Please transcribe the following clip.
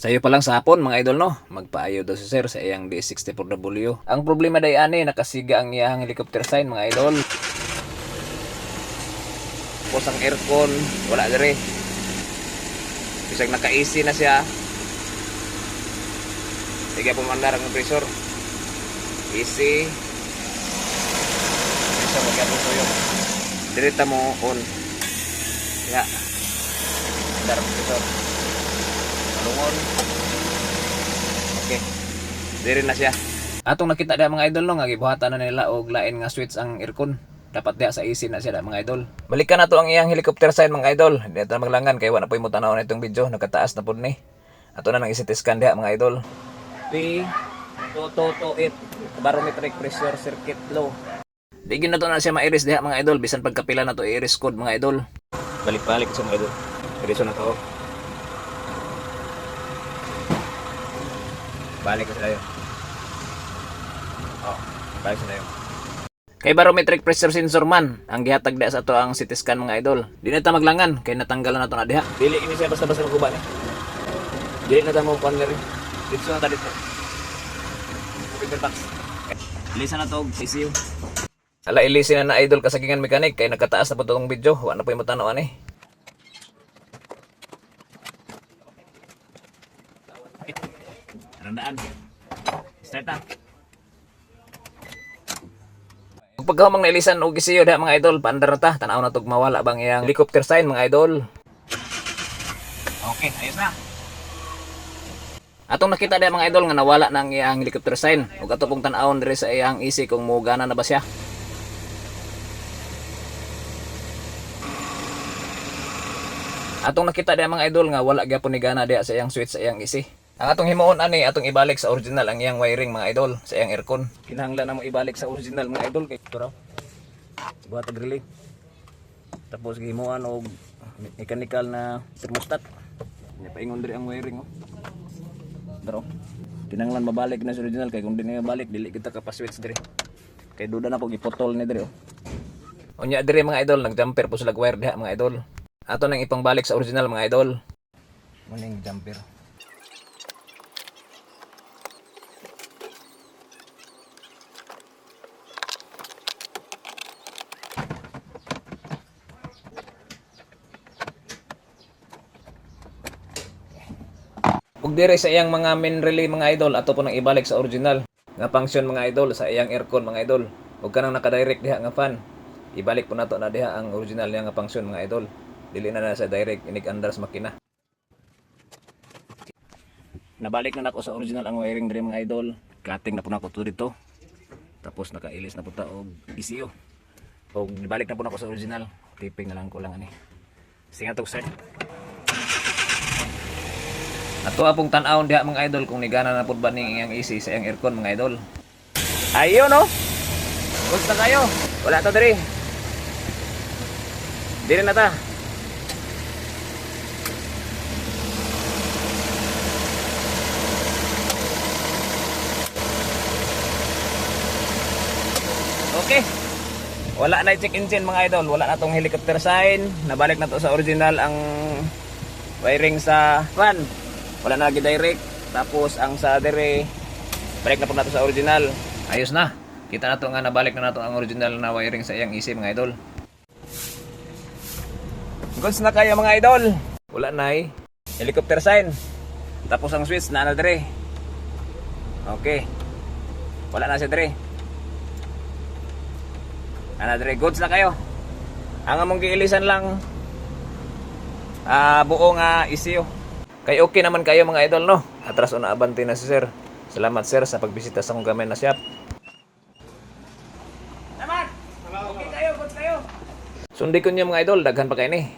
Sayo pa lang sa hapon mga idol no, magpaayo daw si sir sa iyang D64W. Ang problema day ani nakasiga ang iyang helicopter sign mga idol. Tapos ang aircon wala dire. Bisag naka-AC na siya. Sige po mandar ang pressure. AC. Isa magyapon tuyo. Direta mo on. Ya. Mandar ang pressure. Lungon. Okay. Diri na siya. Atong nakita da mga idol no nga gibuhatan na nila og lain nga switch ang aircon. Dapat diha sa AC na siya da mga idol. Balikan na to ang iyang helicopter sign mga idol. Di ta maglangan kay wala pa imo tanaw na itong video, nakataas na pud ni. Ato na nang i-CT scan diha mga idol. P2228 barometric pressure circuit low. Digin na to na siya ma-iris diha mga idol, bisan pagkapila na to i-iris code mga idol. Balik-balik sa mga idol. Iriso na to. Balik ko sila yun. Oh, balik sila yun. Kay barometric pressure sensor man, ang gihatag da sa to ang CT scan mga idol. Di na ta maglangan, kay natanggalan na to na diha. Dili ini siya basta-basta maguba ni. Dili na ta mo kuan diri. Dito na ta dito. Computer box. Ilisa na to, ECU. Ala ilisin na idol kasagingan mekanik kay nagkataas na po itong video. Wa na po yung matanaw ani. Randaan. Start up. Kung pagkahumang nailisan og gisiyo da mga idol, paandar na ta. Tanaw na tog mawala bang iyang helicopter sign mga idol. Okay, ayos na. Atong nakita da mga idol nga nawala na ang iyang helicopter sign. Ug ato pong tan-awon diri sa iyang AC kung mugana na ba siya. Atong nakita da mga idol nga wala gyapon ni gana diha sa iyang switch sa iyang AC. Ang atong himuon ani atong ibalik sa original ang iyang wiring mga idol sa iyang aircon. Kinahanglan na mo ibalik sa original mga idol kay turaw. Buhat og relay. Tapos gihimuan og mechanical na thermostat. Nya paingon diri ang wiring oh. Daro. Kinahanglan mabalik na sa original kay kung di na mabalik dili kita ka pa-switch diri. Kay duda na po giputol ni diri oh. Unya diri mga idol nag-jumper po sila wire diha mga idol. Ato nang ipangbalik sa original mga idol. Muning jumper. Ug dire sa iyang mga main relay mga idol ato po nang ibalik sa original nga function mga idol sa iyang aircon mga idol. Ug kanang naka-direct diha nga fan. Ibalik po nato na diha ang original niya nga function mga idol. Dili na sa direct inig under sa makina. Nabalik na nako sa original ang wiring dire mga idol. Cutting na po nako to dito. Tapos nakailis na po ta og ECU. Ug nibalik na po nako sa original. Tiping na lang ko lang ani. Singa to start. Ato apong tan-awon diha mga idol kung nigana na pud ba ning iyang AC sa iyang aircon mga idol. Ayo no. Gusto kayo. Wala to diri. Diri na ta. Okay. Wala na check engine mga idol. Wala na tong helicopter sign. Nabalik na to sa original ang wiring sa fan. Wala na lagi direct. Tapos ang sa dire balik na po nato sa original. Ayos na. Kita na to nga nabalik na nato ang original na wiring sa iyang AC mga idol. Goods na kayo mga idol. Wala na helicopter sign. Tapos ang switch na dire. Okay. Wala na siya dire. Ana dire goods na kayo. Ang among giilisan lang buo nga ECU. Kay okay naman kayo mga idol no. Atras na abante na si sir. Salamat sir sa pagbisita sa akong gamay na shop. Naman. Okay kayo, goods kayo. Sundi ko niyo mga idol, daghan pa kayo ni.